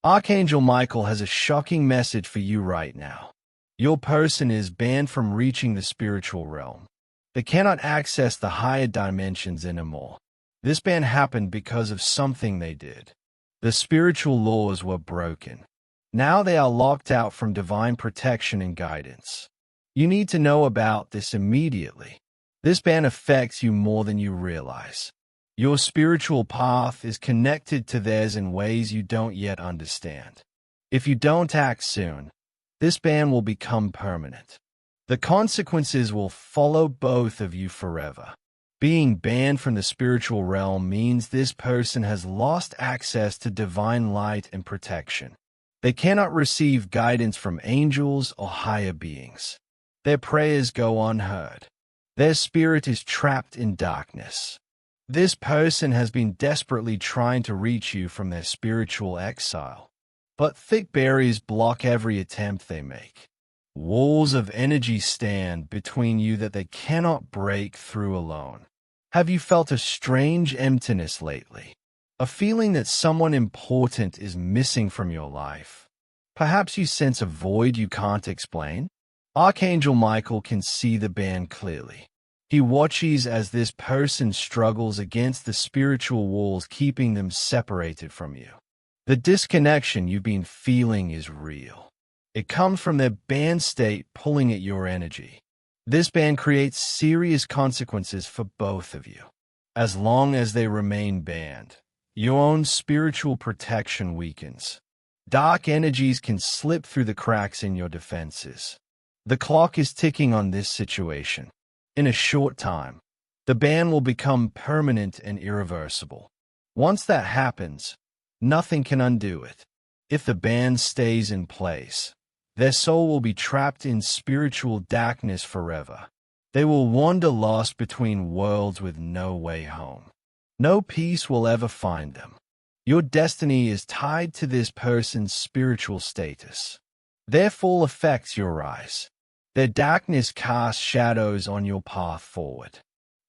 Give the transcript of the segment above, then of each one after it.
Archangel Michael has a shocking message for you right now. Your person is banned from reaching the spiritual realm. They cannot access the higher dimensions anymore. This ban happened because of something they did. The spiritual laws were broken. Now they are locked out from divine protection and guidance. You need to know about this immediately. This ban affects you more than you realize. Your spiritual path is connected to theirs in ways you don't yet understand. If you don't act soon, this ban will become permanent. The consequences will follow both of you forever. Being banned from the spiritual realm means this person has lost access to divine light and protection. They cannot receive guidance from angels or higher beings. Their prayers go unheard. Their spirit is trapped in darkness. This person has been desperately trying to reach you from their spiritual exile. But thick barriers block every attempt they make. Walls of energy stand between you that they cannot break through alone. Have you felt a strange emptiness lately? A feeling that someone important is missing from your life? Perhaps you sense a void you can't explain? Archangel Michael can see the ban clearly. He watches as this person struggles against the spiritual walls keeping them separated from you. The disconnection you've been feeling is real. It comes from their banned state pulling at your energy. This ban creates serious consequences for both of you. As long as they remain banned, your own spiritual protection weakens. Dark energies can slip through the cracks in your defenses. The clock is ticking on this situation. In a short time, the ban will become permanent and irreversible. Once that happens, nothing can undo it. If the ban stays in place, their soul will be trapped in spiritual darkness forever. They will wander lost between worlds with no way home. No peace will ever find them. Your destiny is tied to this person's spiritual status. Their fall affects your rise. Their darkness casts shadows on your path forward.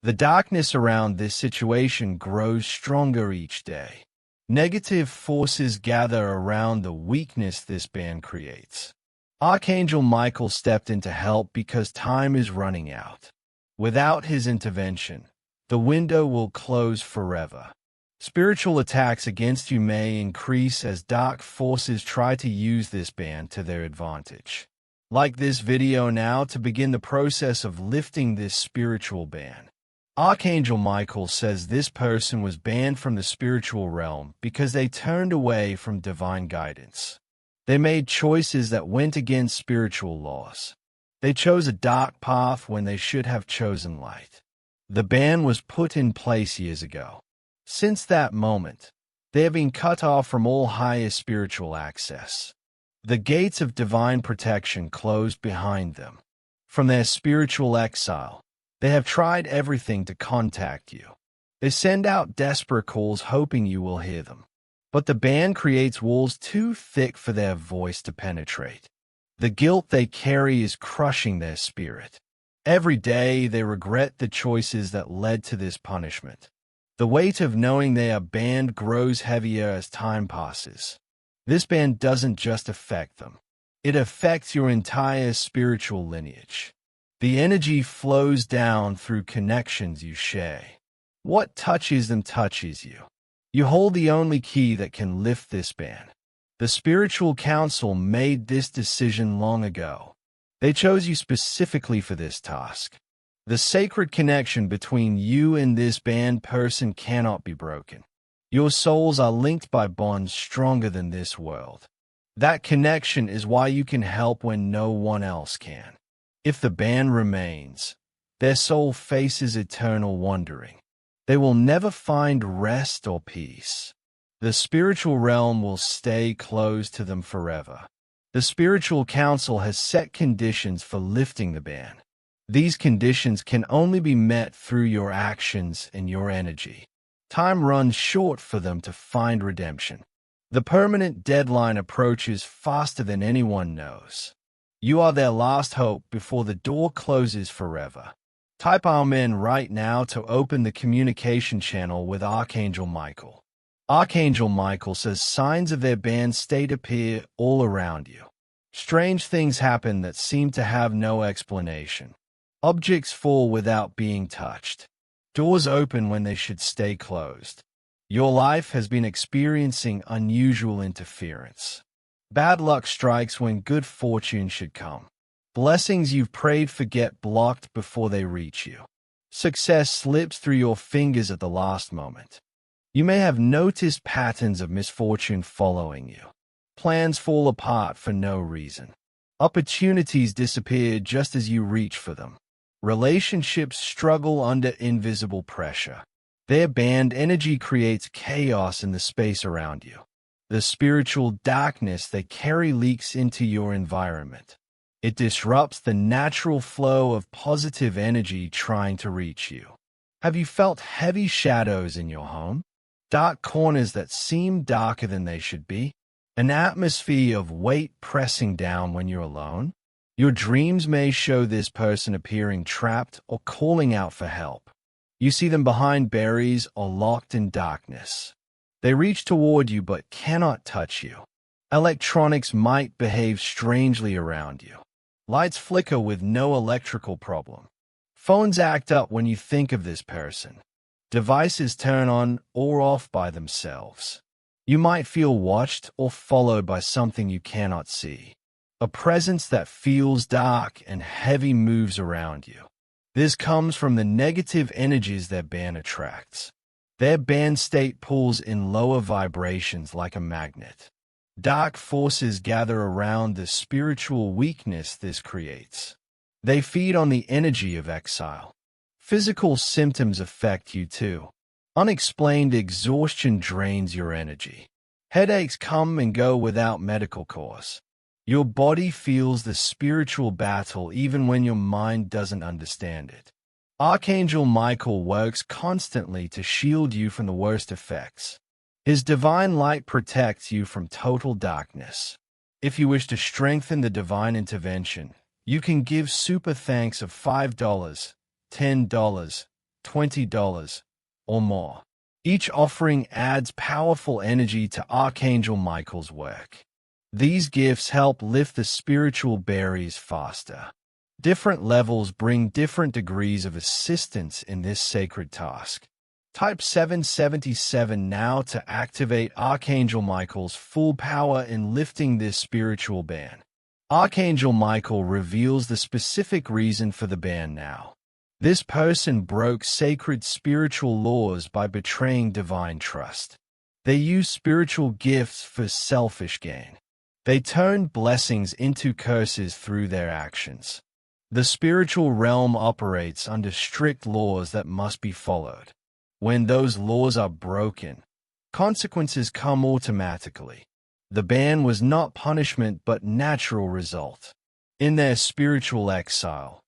The darkness around this situation grows stronger each day. Negative forces gather around the weakness this ban creates. Archangel Michael stepped in to help because time is running out. Without his intervention, the window will close forever. Spiritual attacks against you may increase as dark forces try to use this ban to their advantage. Like this video now to begin the process of lifting this spiritual ban. Archangel Michael says this person was banned from the spiritual realm because they turned away from divine guidance. They made choices that went against spiritual laws. They chose a dark path when they should have chosen light. The ban was put in place years ago. Since that moment, they have been cut off from all higher spiritual access. The gates of divine protection closed behind them. From their spiritual exile, they have tried everything to contact you. They send out desperate calls hoping you will hear them. But the ban creates walls too thick for their voice to penetrate. The guilt they carry is crushing their spirit. Every day they regret the choices that led to this punishment. The weight of knowing they are banned grows heavier as time passes. This ban doesn't just affect them. It affects your entire spiritual lineage. The energy flows down through connections you share. What touches them touches you. You hold the only key that can lift this ban. The spiritual council made this decision long ago. They chose you specifically for this task. The sacred connection between you and this banned person cannot be broken. Your souls are linked by bonds stronger than this world. That connection is why you can help when no one else can. If the ban remains, their soul faces eternal wandering. They will never find rest or peace. The spiritual realm will stay closed to them forever. The spiritual council has set conditions for lifting the ban. These conditions can only be met through your actions and your energy. Time runs short for them to find redemption. The permanent deadline approaches faster than anyone knows. You are their last hope before the door closes forever. Type Amen right now to open the communication channel with Archangel Michael. Archangel Michael says signs of their band state appear all around you. Strange things happen that seem to have no explanation. Objects fall without being touched. Doors open when they should stay closed. Your life has been experiencing unusual interference. Bad luck strikes when good fortune should come. Blessings you've prayed for get blocked before they reach you. Success slips through your fingers at the last moment. You may have noticed patterns of misfortune following you. Plans fall apart for no reason. Opportunities disappear just as you reach for them. Relationships struggle under invisible pressure. Their band energy creates chaos in the space around you. The spiritual darkness they carry leaks into your environment. It disrupts the natural flow of positive energy trying to reach you. Have you felt heavy shadows in your home? Dark corners that seem darker than they should be? An atmosphere of weight pressing down when you're alone? Your dreams may show this person appearing trapped or calling out for help. You see them behind barriers or locked in darkness. They reach toward you but cannot touch you. Electronics might behave strangely around you. Lights flicker with no electrical problem. Phones act up when you think of this person. Devices turn on or off by themselves. You might feel watched or followed by something you cannot see. A presence that feels dark and heavy moves around you. This comes from the negative energies their band attracts. Their band state pulls in lower vibrations like a magnet. Dark forces gather around the spiritual weakness this creates. They feed on the energy of exile. Physical symptoms affect you too. Unexplained exhaustion drains your energy. Headaches come and go without medical cause. Your body feels the spiritual battle even when your mind doesn't understand it. Archangel Michael works constantly to shield you from the worst effects. His divine light protects you from total darkness. If you wish to strengthen the divine intervention, you can give super thanks of $5, $10, $20, or more. Each offering adds powerful energy to Archangel Michael's work. These gifts help lift the spiritual barriers faster. Different levels bring different degrees of assistance in this sacred task. Type 777 now to activate Archangel Michael's full power in lifting this spiritual ban. Archangel Michael reveals the specific reason for the ban now. This person broke sacred spiritual laws by betraying divine trust. They used spiritual gifts for selfish gain. They turned blessings into curses through their actions. The spiritual realm operates under strict laws that must be followed. When those laws are broken, consequences come automatically. The ban was not punishment but natural result. In their spiritual exile,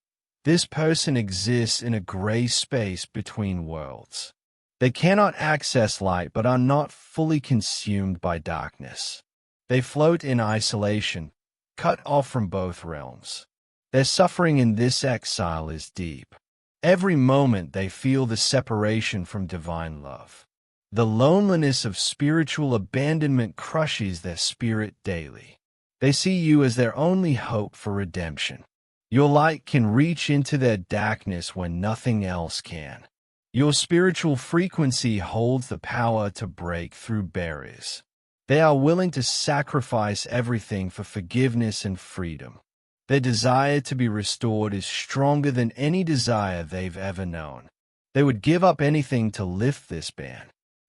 this person exists in a gray space between worlds. They cannot access light but are not fully consumed by darkness. They float in isolation, cut off from both realms. Their suffering in this exile is deep. Every moment they feel the separation from divine love. The loneliness of spiritual abandonment crushes their spirit daily. They see you as their only hope for redemption. Your light can reach into their darkness when nothing else can. Your spiritual frequency holds the power to break through barriers. They are willing to sacrifice everything for forgiveness and freedom. Their desire to be restored is stronger than any desire they've ever known. They would give up anything to lift this ban.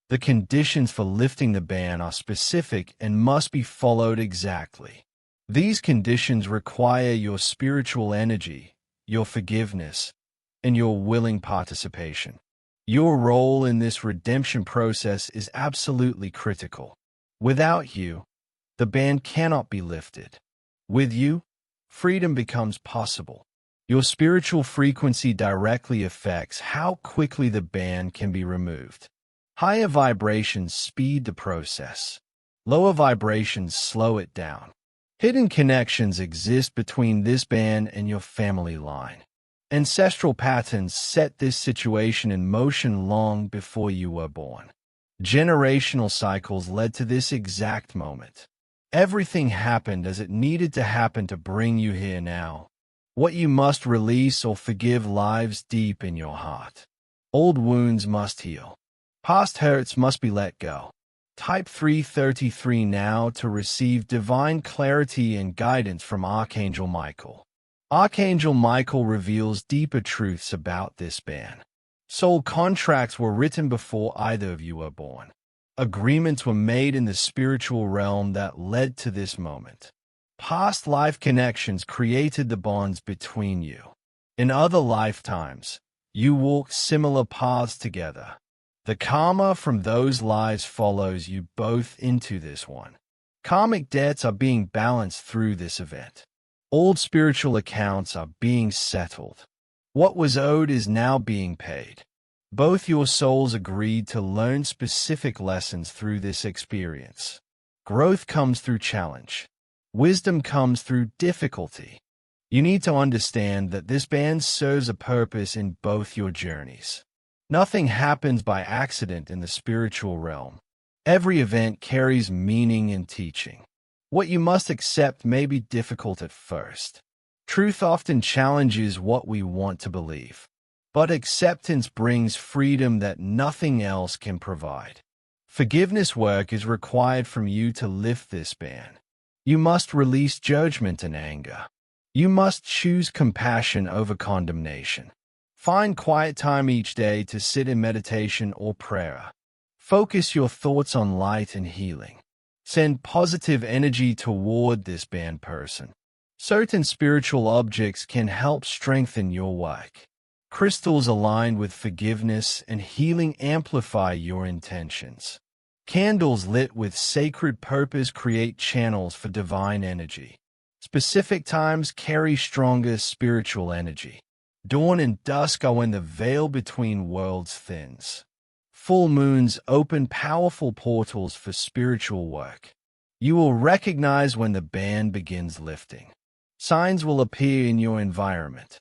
The conditions for lifting the ban are specific and must be followed exactly. These conditions require your spiritual energy, your forgiveness, and your willing participation. Your role in this redemption process is absolutely critical. Without you, the ban cannot be lifted. With you, freedom becomes possible. Your spiritual frequency directly affects how quickly the ban can be removed. Higher vibrations speed the process. Lower vibrations slow it down. Hidden connections exist between this ban and your family line. Ancestral patterns set this situation in motion long before you were born. Generational cycles led to this exact moment. Everything happened as it needed to happen to bring you here now. What you must release or forgive lives deep in your heart. Old wounds must heal. Past hurts must be let go. Type 333 now to receive divine clarity and guidance from Archangel Michael. Archangel Michael reveals deeper truths about this ban. Soul contracts were written before either of you were born. Agreements were made in the spiritual realm that led to this moment. Past life connections created the bonds between you. In other lifetimes, you walked similar paths together. The karma from those lives follows you both into this one. Karmic debts are being balanced through this event. Old spiritual accounts are being settled. What was owed is now being paid. Both your souls agreed to learn specific lessons through this experience. Growth comes through challenge. Wisdom comes through difficulty. You need to understand that this band serves a purpose in both your journeys. Nothing happens by accident in the spiritual realm. Every event carries meaning and teaching. What you must accept may be difficult at first. Truth often challenges what we want to believe. But acceptance brings freedom that nothing else can provide. Forgiveness work is required from you to lift this ban. You must release judgment and anger. You must choose compassion over condemnation. Find quiet time each day to sit in meditation or prayer. Focus your thoughts on light and healing. Send positive energy toward this banned person. Certain spiritual objects can help strengthen your work. Crystals aligned with forgiveness and healing amplify your intentions. Candles lit with sacred purpose create channels for divine energy. Specific times carry stronger spiritual energy. Dawn and dusk are when the veil between worlds thins. Full moons open powerful portals for spiritual work. You will recognize when the band begins lifting. Signs will appear in your environment.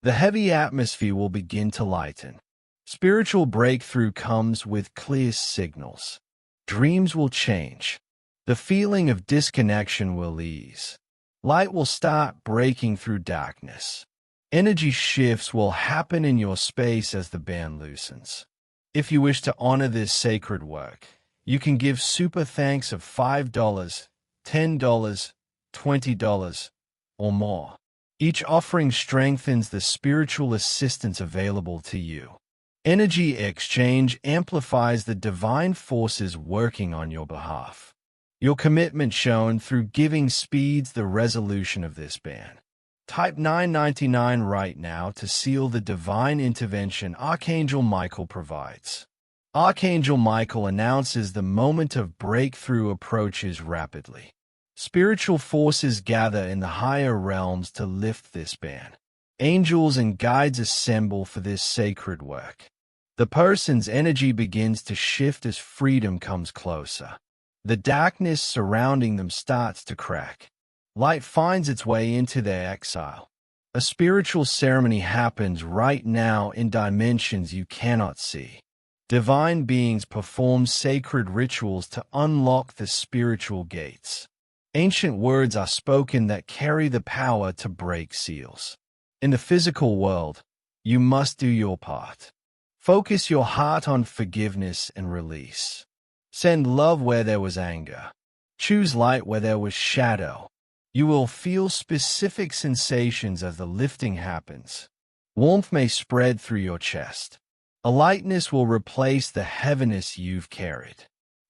The heavy atmosphere will begin to lighten. Spiritual breakthrough comes with clear signals. Dreams will change. The feeling of disconnection will ease. Light will start breaking through darkness. Energy shifts will happen in your space as the band loosens. If you wish to honor this sacred work, you can give super thanks of $5, $10, $20, or more. Each offering strengthens the spiritual assistance available to you. Energy exchange amplifies the divine forces working on your behalf. Your commitment shown through giving speeds the resolution of this ban. Type 999 right now to seal the divine intervention Archangel Michael provides. Archangel Michael announces the moment of breakthrough approaches rapidly. Spiritual forces gather in the higher realms to lift this ban. Angels and guides assemble for this sacred work. The person's energy begins to shift as freedom comes closer. The darkness surrounding them starts to crack. Light finds its way into their exile. A spiritual ceremony happens right now in dimensions you cannot see. Divine beings perform sacred rituals to unlock the spiritual gates. Ancient words are spoken that carry the power to break seals. In the physical world, you must do your part. Focus your heart on forgiveness and release. Send love where there was anger. Choose light where there was shadow. You will feel specific sensations as the lifting happens. Warmth may spread through your chest. A lightness will replace the heaviness you've carried.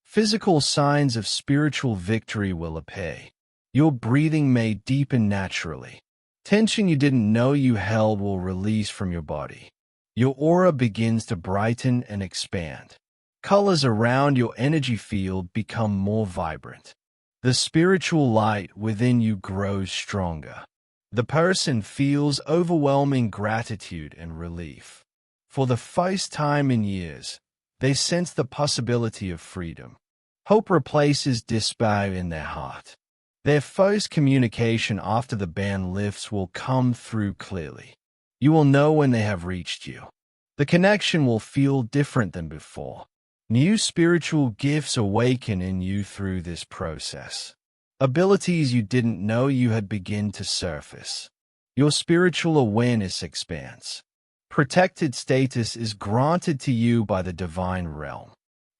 Physical signs of spiritual victory will appear. Your breathing may deepen naturally. Tension you didn't know you held will release from your body. Your aura begins to brighten and expand. Colors around your energy field become more vibrant. The spiritual light within you grows stronger. The person feels overwhelming gratitude and relief. For the first time in years, they sense the possibility of freedom. Hope replaces despair in their heart. Their first communication after the ban lifts will come through clearly. You will know when they have reached you. The connection will feel different than before. New spiritual gifts awaken in you through this process. Abilities you didn't know you had begin to surface. Your spiritual awareness expands. Protected status is granted to you by the divine realm.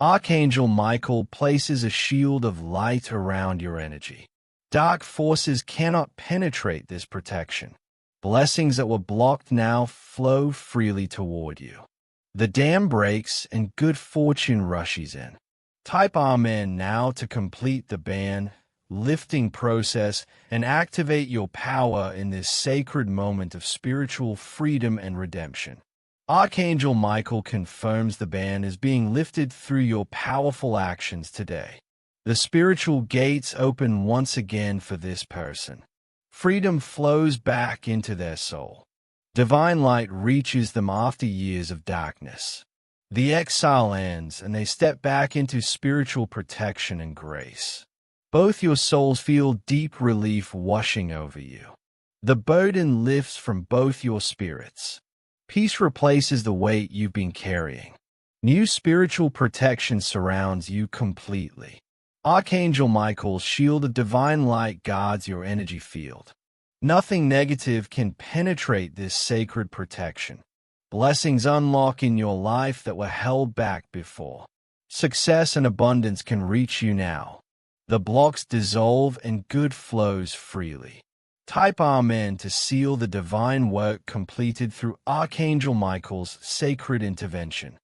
Archangel Michael places a shield of light around your energy. Dark forces cannot penetrate this protection. Blessings that were blocked now flow freely toward you. The dam breaks and good fortune rushes in. Type Amen now to complete the ban, lifting process and activate your power in this sacred moment of spiritual freedom and redemption. Archangel Michael confirms the ban is being lifted through your powerful actions today. The spiritual gates open once again for this person. Freedom flows back into their soul. Divine light reaches them after years of darkness. The exile ends and they step back into spiritual protection and grace. Both your souls feel deep relief washing over you. The burden lifts from both your spirits. Peace replaces the weight you've been carrying. New spiritual protection surrounds you completely. Archangel Michael's shield of divine light guards your energy field. Nothing negative can penetrate this sacred protection. Blessings unlock in your life that were held back before. Success and abundance can reach you now. The blocks dissolve and good flows freely. Type Amen to seal the divine work completed through Archangel Michael's sacred intervention.